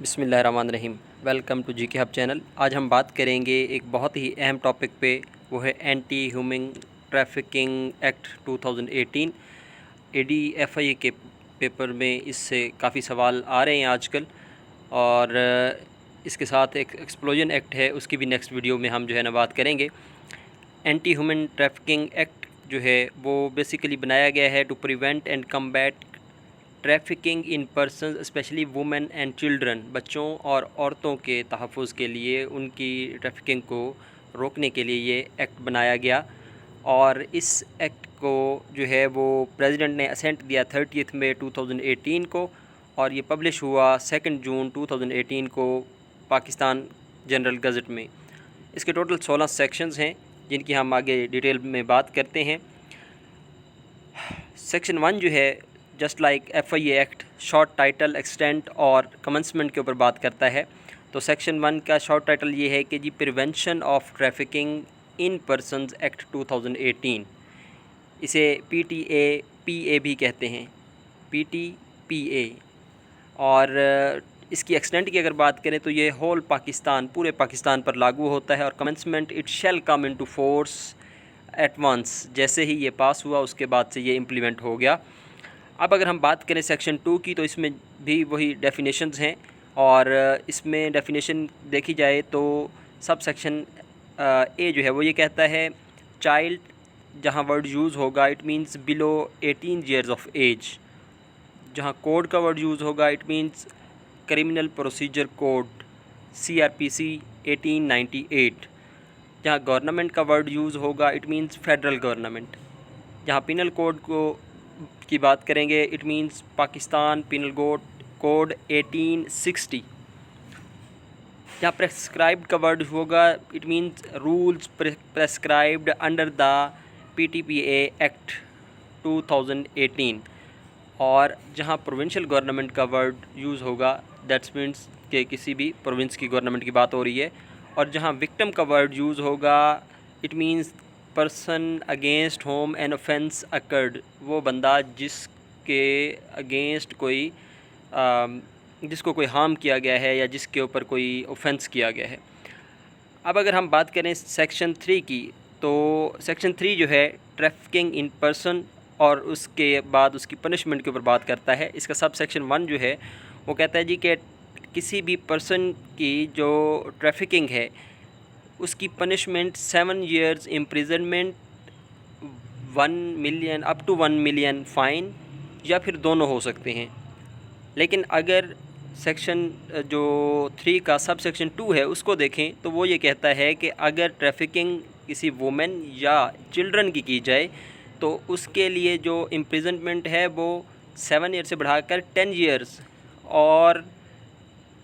बिस्मिल्लाहिर्रहमानिर्रहीम। Welcome to GK hub channel. आज हम बात करेंगे एक बहुत ही अहम टॉपिक पे, वो है एंटी ह्यूमन ट्रैफिकिंग एक्ट 2018। एडीएफआई के पेपर में इससे काफ़ी सवाल आ रहे हैं आजकल, और इसके साथ एक एक्सप्लोजन एक्ट है, उसकी भी नेक्स्ट वीडियो में हम जो है ना बात करेंगे। एंटी ह्यूमन ट्रैफिकिंग एक्ट जो है वो बेसिकली बनाया गया है to prevent and combat trafficking in person specially women and children. बच्चों और औरतों के तहफ़्फ़ुज़ के लिए, उनकी ट्रैफिकिंग को रोकने के लिए ये एक्ट बनाया गया। और इस एक्ट को जो है वो प्रेसिडेंट ने असेंट दिया 30 मई 2018 को, और ये पब्लिश हुआ 2 जून 2018 को पाकिस्तान जनरल गज़ट में। इसके टोटल 16 सेक्शंस हैं, जिनकी हम आगे डिटेल में बात करते हैं। सेक्शन 1 जो है, just like FIA act, short title, extent और कमेंसमेंट के ऊपर बात करता है। तो सेक्शन 1 का शॉर्ट टाइटल ये है कि जी prevention of trafficking in persons act 2018। इसे पीटीए भी कहते हैं, पीटीपीए। और इसकी एक्सटेंट की अगर बात करें तो ये होल पाकिस्तान, पूरे पाकिस्तान पर लागू होता है। और commencement, it shall come into force at once, जैसे ही ये पास हुआ उसके बाद से ये इम्प्लीमेंट हो गया। अब अगर हम बात करें सेक्शन 2 की, तो इसमें भी वही डेफिनेशंस हैं। और इसमें डेफिनेशन देखी जाए तो सब सेक्शन ए जो है वो ये कहता है चाइल्ड, जहाँ वर्ड यूज़ होगा it means below 18 years of age. जहाँ कोड का वर्ड यूज़ होगा it means criminal procedure code CRPC 1898। जहाँ गवर्नमेंट का वर्ड यूज़ होगा इट मींस फेडरल गवर्नमेंट। जहाँ पिनल कोड की बात करेंगे it means Pakistan penal code 1860। जहाँ प्रेस्क्राइब्ड का वर्ड होगा it means rules prescribed under the PTPA act 2018। और जहाँ प्रोविंशियल गवर्नमेंट का वर्ड यूज़ होगा दैट्स मीन्स कि किसी भी प्रोविंस की गवर्नमेंट की बात हो रही है। और जहाँ विक्टिम का वर्ड यूज़ होगा it means person against whom an offence occurred, वो बंदा जिसके अगेंस्ट कोई जिसको कोई हार्म किया गया है या जिसके ऊपर कोई ऑफेंस किया गया है। अब अगर हम बात करें सेक्शन 3 की, तो सेक्शन 3 जो है ट्रैफिकिंग इन पर्सन, और उसके बाद उसकी पनिशमेंट के ऊपर बात करता है। इसका सब सेक्शन 1 जो है वो कहता है जी कि किसी भी पर्सन की जो ट्रैफिकिंग है उसकी punishment 7 years imprisonment, 1 million up to 1 million fine, या फिर दोनों हो सकते हैं। लेकिन अगर सेक्शन जो 3 का सब सेक्शन 2 है उसको देखें तो वो ये कहता है कि अगर ट्रैफिकिंग किसी वुमेन या चिल्ड्रन की जाए तो उसके लिए जो इम्प्रिजनमेंट है वो 7 ईयर से बढ़ाकर 10 ईयर्स और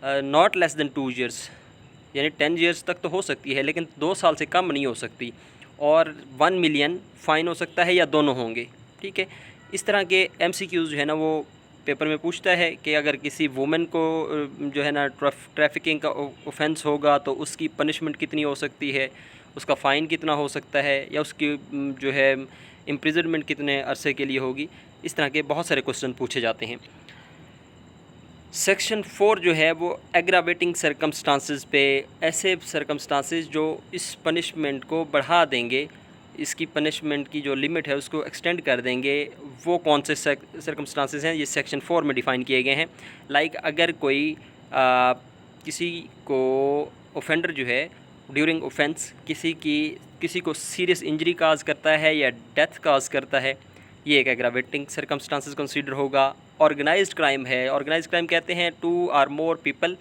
नॉट लेस दैन 2 ईयर्स, यानी 10 ईयर्स तक तो हो सकती है लेकिन 2 साल से कम नहीं हो सकती। और 1 मिलियन फ़ाइन हो सकता है, या दोनों होंगे। ठीक है, इस तरह के MCQs जो है ना वो पेपर में पूछता है कि अगर किसी वुमेन को जो है ना ट्रैफिकिंग का ऑफेंस होगा तो उसकी पनिशमेंट कितनी हो सकती है, उसका फ़ाइन कितना हो सकता है, या उसकी जो है इम्प्रिजनमेंट कितने अरसे के लिए होगी। इस तरह के बहुत सारे क्वेश्चन पूछे जाते हैं। सेक्शन 4 जो है वो एग्रावेटिंग सर्कमस्टांसेस पे, ऐसे सर्कमस्टांसेस जो इस पनिशमेंट को बढ़ा देंगे, इसकी पनिशमेंट की जो लिमिट है उसको एक्सटेंड कर देंगे, वो कौन से सर्कमस्टांसेस हैं ये सेक्शन 4 में डिफ़ाइन किए गए हैं। लाइक अगर कोई किसी को ऑफेंडर जो है ड्यूरिंग ऑफेंस किसी को सीरियस इंजरी काज करता है या डेथ काज करता है, ये एक एग्रावेटिंग सर्कमस्टांसेस कंसीडर होगा। ऑर्गेनाइज्ड क्राइम है, ऑर्गेनाइज्ड क्राइम कहते हैं 2 or more पीपल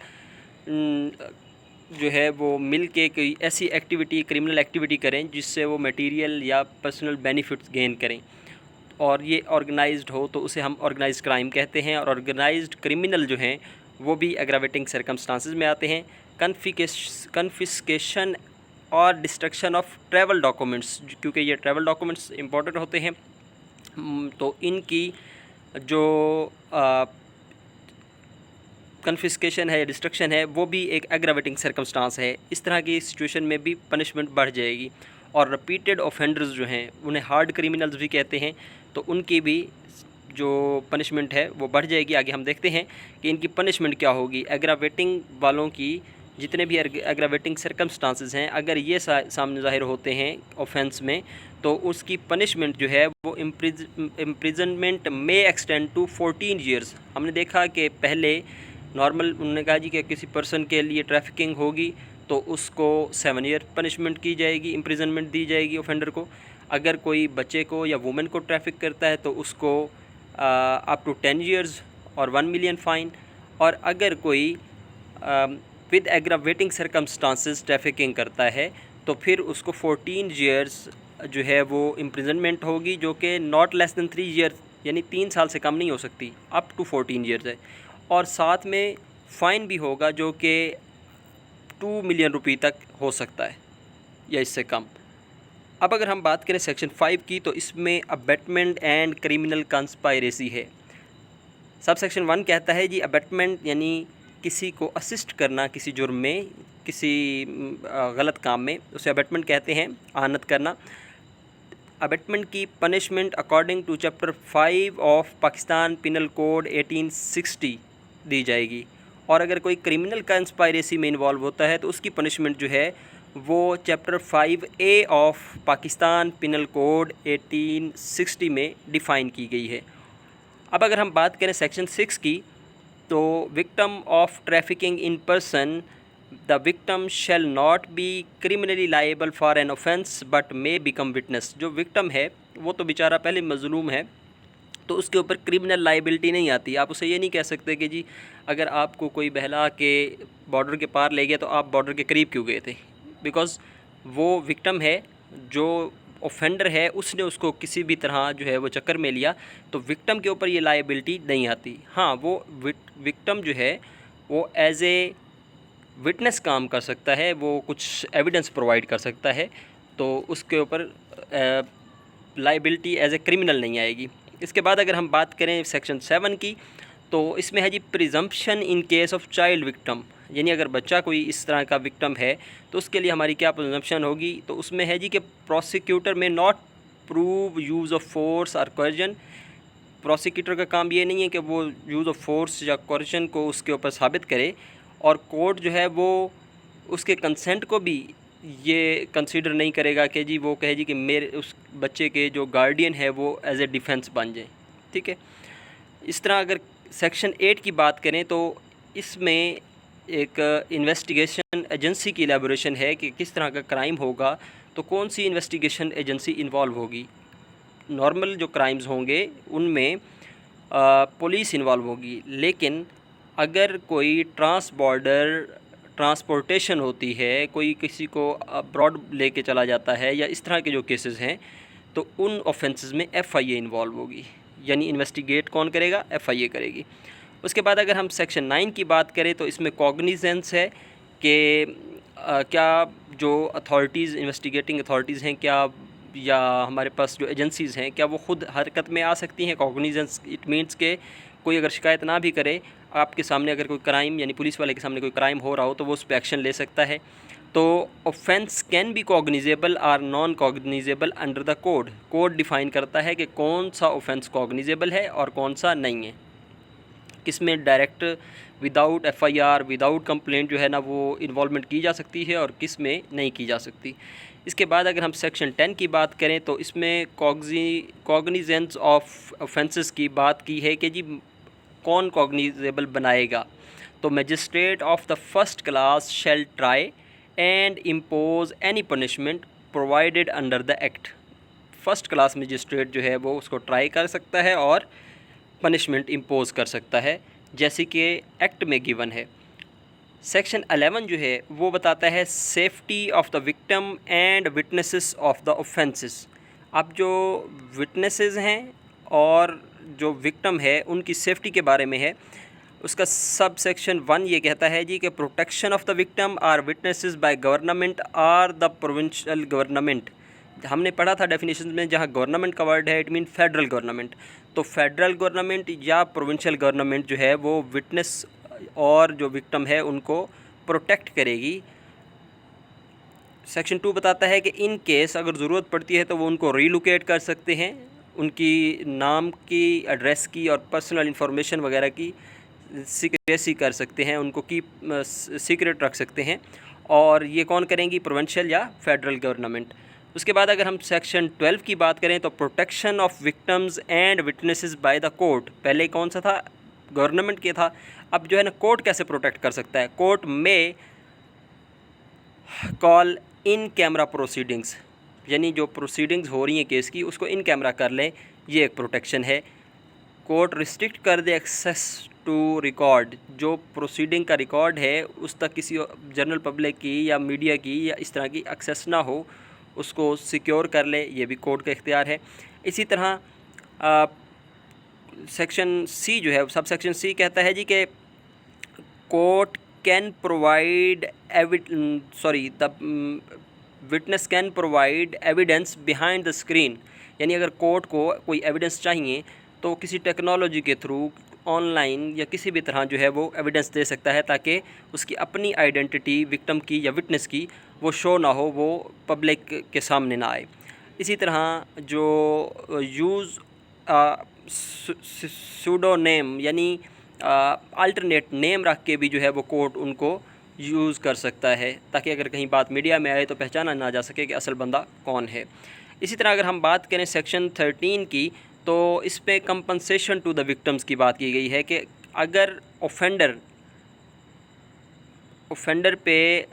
जो है वो मिल के कोई ऐसी एक्टिविटी, क्रिमिनल एक्टिविटी करें जिससे वो मटेरियल या पर्सनल बेनिफिट्स गेन करें, और ये ऑर्गेनाइज्ड हो तो उसे हम ऑर्गेनाइज्ड क्राइम कहते हैं। और ऑर्गेनाइज्ड क्रिमिनल जो हैं वो भी एग्रावेटिंग सर्कमस्टांसेस में आते हैं। कन्फिस्केशन और डिस्ट्रक्शन ऑफ ट्रैवल डॉक्यूमेंट्स, क्योंकि ये ट्रैवल डॉक्यूमेंट्स इंपॉर्टेंट होते हैं, तो इनकी जो कन्फिस्केशन है, डिस्ट्रक्शन है, वो भी एक एग्रावेटिंग सर्कमस्टांस है। इस तरह की सिचुएशन में भी पनिशमेंट बढ़ जाएगी। और रिपीटेड ऑफेंडर्स जो हैं उन्हें हार्ड क्रिमिनल्स भी कहते हैं, तो उनकी भी जो पनिशमेंट है वो बढ़ जाएगी। आगे हम देखते हैं कि इनकी पनिशमेंट क्या होगी। एग्रावेटिंग वालों की जितने भी एग्रावेटिंग सर्कमस्टांसेस हैं, अगर ये सामने ज़ाहिर होते हैं ऑफेंस में, तो उसकी पनिशमेंट जो है वो इम्प्रिजनमेंट में एक्सटेंड टू 14 ईयर्स। हमने देखा कि पहले नॉर्मल उन्होंने कहा जी कि किसी पर्सन के लिए ट्रैफिकिंग होगी तो उसको 7 ईयर पनिशमेंट की जाएगी, इम्प्रिजनमेंट दी जाएगी ऑफेंडर को। अगर कोई बच्चे को या वुमेन को ट्रैफिक करता है तो उसको अप टू 10 ईयर्स और 1 मिलियन फ़ाइन। और अगर कोई विद एग्रावेटिंग सर्कमस्टांसेस ट्रैफिकिंग करता है तो फिर उसको 14 ईयर्स जो है वो इम्प्रिजनमेंट होगी, जो कि नॉट लेस दैन 3 ईयर्स, यानी 3 साल से कम नहीं हो सकती, अप टू 14 ईयर्स है। और साथ में फ़ाइन भी होगा जो कि 2 मिलियन रुपये तक हो सकता है या इससे कम। अब अगर हम बात करें सेक्शन 5 की, तो इसमें अबेटमेंट एंड क्रिमिनल कंस्पायरेसी है। सब सेक्शन 1 कहता है जी अबेटमेंट यानी किसी को असिस्ट करना किसी जुर्म में, किसी गलत काम में, उसे अबेटमेंट कहते हैं, आनत करना। अबेटमेंट की punishment according to chapter 5 of Pakistan penal code 1860 दी जाएगी। और अगर कोई क्रिमिनल कंस्पायरेसी में इन्वॉल्व होता है तो उसकी पनिशमेंट जो है वो chapter 5A of Pakistan penal code 1860 में डिफ़ाइन की गई है। अब अगर हम बात करें सेक्शन 6 की, तो victim of trafficking in person, the victim shall not be criminally liable for an offence but may become witness. जो विक्टिम है वो तो बेचारा पहले मजलूम है, तो उसके ऊपर क्रिमिनल लाइबिलिटी नहीं आती। आप उसे ये नहीं कह सकते कि जी अगर आपको कोई बहला के बॉर्डर के पार ले गया तो आप बॉर्डर के करीब क्यों गए थे, बिकॉज़ वो विक्टिम है, जो ऑफेंडर है उसने उसको किसी भी तरह जो है वो चक्कर में लिया, तो विक्टिम के ऊपर ये लाइबिलिटी नहीं आती। हाँ, वो विक्टिम जो है वो एज ए विटनेस काम कर सकता है, वो कुछ एविडेंस प्रोवाइड कर सकता है, तो उसके ऊपर लाइबिलिटी एज ए क्रिमिनल नहीं आएगी। इसके बाद अगर हम बात करें सेक्शन 7 की, तो इसमें है जी presumption in case of child victim, यानी अगर बच्चा कोई इस तरह का विक्टिम है तो उसके लिए हमारी क्या प्रिजम्पशन होगी। तो उसमें है जी कि प्रोसिक्यूटर में not prove use of force और कोर्जन। प्रोसिक्यूटर का काम ये नहीं है कि वो यूज़ ऑफ फोर्स या कोर्जन को उसके ऊपर साबित करे, और कोर्ट जो है वो उसके कंसेंट को भी ये कंसीडर नहीं करेगा कि जी वो कहे जी कि मेरे उस बच्चे के जो गार्डियन है वो एज ए डिफेंस बन जाए। ठीक है। इस तरह अगर सेक्शन 8 की बात करें तो इसमें एक इन्वेस्टिगेशन एजेंसी की एलेबोरेशन है कि किस तरह का क्राइम होगा तो कौन सी इन्वेस्टिगेशन एजेंसी इन्वॉल्व होगी। नॉर्मल जो क्राइम्स होंगे उनमें पुलिस इन्वॉल्व होगी, लेकिन अगर कोई ट्रांस बॉर्डर ट्रांसपोर्टेशन होती है, कोई किसी को अब्रॉड लेके चला जाता है या इस तरह के जो केसेस हैं, तो उन ऑफेंसेस में FIA इन्वॉल्व होगी, यानी इन्वेस्टिगेट कौन करेगा, FIA करेगी। उसके बाद अगर हम सेक्शन 9 की बात करें तो इसमें कॉग्निजेंस है कि क्या जो अथॉरिटीज़ इन्वेस्टिगेटिंग अथॉरिटीज़ हैं क्या, या हमारे पास जो एजेंसीज़ हैं, क्या वो ख़ुद हरकत में आ सकती हैं। कॉग्निजेंस इट मीन्स के कोई अगर शिकायत ना भी करे, आपके सामने अगर कोई क्राइम यानी पुलिस वाले के सामने कोई क्राइम हो रहा हो तो वो उस पर एक्शन ले सकता है। तो offence can be cognizable or non cognizable under the code. Code define करता है कि कौन सा ऑफेंस कॉग्निजेबल है और कौन सा नहीं है, किस में direct without FIR without complaint जो है ना वो इन्वॉल्वमेंट की जा सकती है और किस में नहीं की जा सकती। इसके बाद अगर हम सेक्शन 10 की बात करें तो इसमें कॉग्निजेंस ऑफ ऑफेंसेस की बात की है कि जी कौन कॉग्निजेबल बनाएगा। तो magistrate of the first class shell try and impose any punishment provided under the act. First class magistrate जो है वो उसको ट्राई कर सकता है और पनिशमेंट इम्पोज कर सकता है जैसे कि एक्ट में गिवन है। सेक्शन 11 जो है वो बताता है safety of the victim and witnesses of the offences. अब जो विटनेसेस हैं और जो विक्टिम है उनकी सेफ्टी के बारे में है। उसका सब सेक्शन 1 ये कहता है जी कि protection of the victim or witnesses by government or the provincial government. हमने पढ़ा था डेफिनेशन में, जहाँ गवर्नमेंट का वर्ड है इट मीन फेडरल गवर्नमेंट। तो फेडरल गवर्नमेंट या प्रोविंशियल गवर्नमेंट जो है वो विटनेस और जो विक्टिम है उनको प्रोटेक्ट करेगी। सेक्शन 2 बताता है कि इन केस अगर ज़रूरत पड़ती है तो वो उनको रीलोकेट कर सकते हैं उनकी नाम की, एड्रेस की और पर्सनल इंफॉर्मेशन वगैरह की सीक्रेसी कर सकते हैं, उनको सीक्रेट रख सकते हैं। और ये कौन करेंगी? प्रोविंशियल या फेडरल गवर्नमेंट। उसके बाद अगर हम सेक्शन 12 की बात करें तो protection of victims and witnesses by the court. पहले कौन सा था? गवर्नमेंट के था। अब जो है ना, कोर्ट कैसे प्रोटेक्ट कर सकता है? कोर्ट में कॉल इन कैमरा प्रोसीडिंग्स, यानी जो प्रोसीडिंग्स हो रही हैं केस की उसको इन कैमरा कर लें, ये एक प्रोटेक्शन है। कोर्ट रिस्ट्रिक्ट कर दे एक्सेस टू रिकॉर्ड, जो प्रोसीडिंग का रिकॉर्ड है उस तक किसी जनरल पब्लिक की या मीडिया की या इस तरह की एक्सेस ना हो, उसको सिक्योर कर ले, ये भी कोर्ट का इख्तियार है। इसी तरह सेक्शन सी जो है, सब सेक्शन सी कहता है जी कि court can provide witness can provide evidence behind the screen, यानी अगर कोर्ट को कोई एविडेंस चाहिए तो किसी टेक्नोलॉजी के थ्रू, ऑनलाइन या किसी भी तरह जो है वो एविडेंस दे सकता है, ताकि उसकी अपनी आइडेंटिटी विक्टिम की या विटनेस की वो शो ना हो, वो पब्लिक के सामने ना आए। इसी तरह जो यूज़ सूडोनेम, यानी अल्टरनेट नेम रख के भी जो है वो कोर्ट उनको यूज़ कर सकता है, ताकि अगर कहीं बात मीडिया में आए तो पहचाना ना जा सके कि असल बंदा कौन है। इसी तरह अगर हम बात करें सेक्शन 13 की, तो इस पर कंपनसेशन टू द विक्टिम्स की बात की गई है कि अगर ऑफेंडर पे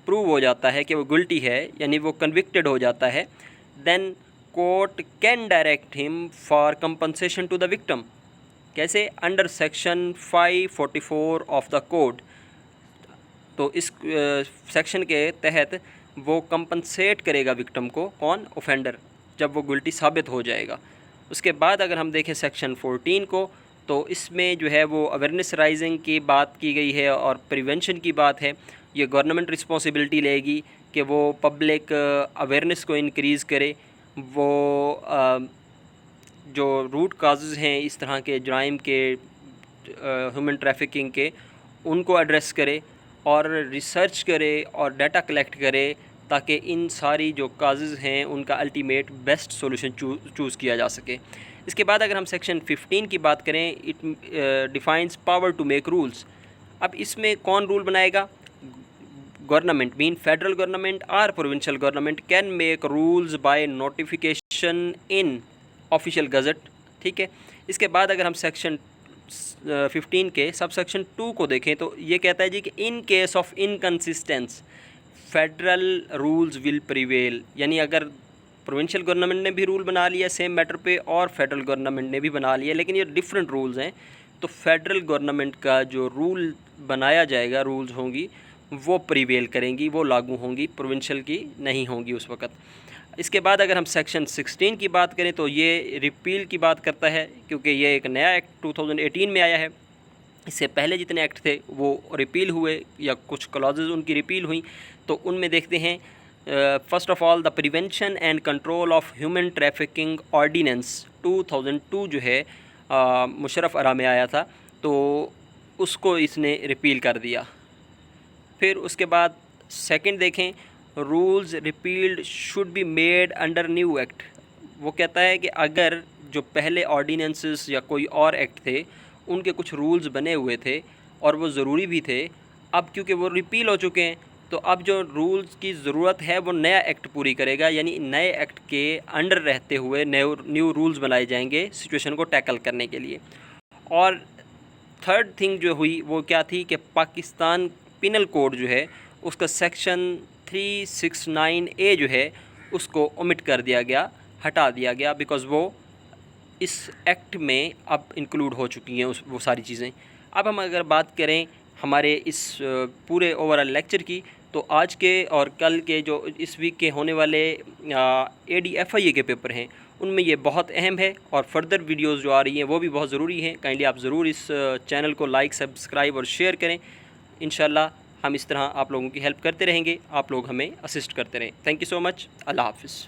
प्रूव हो जाता है कि वो गिल्टी है, यानी वो कन्विक्टेड हो जाता है, then court can direct him for compensation to the victim. कैसे? Under section 544 of the code. तो इस सेक्शन के तहत वो कंपनसेट करेगा विक्टिम को, कौन? ऑफेंडर, जब वो गिल्टी साबित हो जाएगा। उसके बाद अगर हम देखें सेक्शन 14 को, तो इसमें जो है वो अवेयरनेस राइजिंग की बात की गई है और प्रिवेंशन की बात है। ये गवर्नमेंट रिस्पॉन्सिबिलिटी लेगी कि वो पब्लिक अवेयरनेस को इंक्रीज़ करे, वो जो रूट काजेज़ हैं इस तरह के जराइम के, ह्यूमन ट्रैफिकिंग के, उनको एड्रेस करे और रिसर्च करे और डाटा कलेक्ट करे, ताकि इन सारी जो काजेज़ हैं उनका अल्टीमेट बेस्ट सॉल्यूशन चूज़ किया जा सके। इसके बाद अगर हम सेक्शन 15 की बात करें, it defines power to make rules. अब इसमें कौन रूल बनाएगा? गवर्नमेंट, मीन फेडरल गवर्नमेंट और provincial government can make rules by notification in official gazette. ठीक है। इसके बाद अगर हम सेक्शन 15 के सब सेक्शन 2 को देखें, तो ये कहता है जी कि इन case of inconsistence federal rules will prevail, यानी अगर प्रोविंशियल गवर्नमेंट ने भी रूल बना लिया सेम मैटर पे और फेडरल गवर्नमेंट ने भी बना लिया, लेकिन ये डिफरेंट रूल्स हैं, तो फेडरल गवर्नमेंट का जो रूल बनाया जाएगा, रूल्स होंगी वो प्रिवेल करेंगी, वो लागू होंगी, प्रोविंशियल की नहीं होंगी उस वक़्त। इसके बाद अगर हम सेक्शन 16 की बात करें, तो ये रिपील की बात करता है, क्योंकि ये एक नया एक्ट 2018 में आया है। इससे पहले जितने एक्ट थे वो रिपील हुए या कुछ क्लॉजेज़ उनकी रिपील हुई। तो उनमें देखते हैं, first of all the prevention and control of human trafficking ordinance 2002 जो है मुशर्रफ आरा में आया था, तो उसको इसने रिपील कर दिया। फिर उसके बाद सेकंड देखें, rules repealed should be made under new act. वो कहता है कि अगर जो पहले ऑर्डिनेंसेस या कोई और एक्ट थे उनके कुछ रूल्स बने हुए थे और वो ज़रूरी भी थे, अब क्योंकि वो रिपील हो चुके हैं, तो अब जो रूल्स की ज़रूरत है वो नया एक्ट पूरी करेगा, यानी नए एक्ट के अंडर रहते हुए न्यू रूल्स बनाए जाएंगे सिचुएशन को टैकल करने के लिए। और थर्ड थिंग जो हुई वो क्या थी कि पाकिस्तान पिनल कोड जो है उसका सेक्शन 369A जो है उसको ओमिट कर दिया गया, हटा दिया गया, बिकॉज़ वो इस एक्ट में अब इंक्लूड हो चुकी हैं वो सारी चीज़ें। अब हम अगर बात करें हमारे इस पूरे ओवरऑल लेक्चर की, तो आज के और कल के जो इस वीक के होने वाले ADFIA के पेपर हैं उनमें ये बहुत अहम है, और फर्दर वीडियोस जो आ रही हैं वो भी बहुत ज़रूरी हैं। काइंडली आप ज़रूर इस चैनल को लाइक, सब्सक्राइब और शेयर करें। इंशाल्लाह हम इस तरह आप लोगों की हेल्प करते रहेंगे, आप लोग हमें असिस्ट करते रहें। Thank you so much. अल्लाह हाफ़िज़।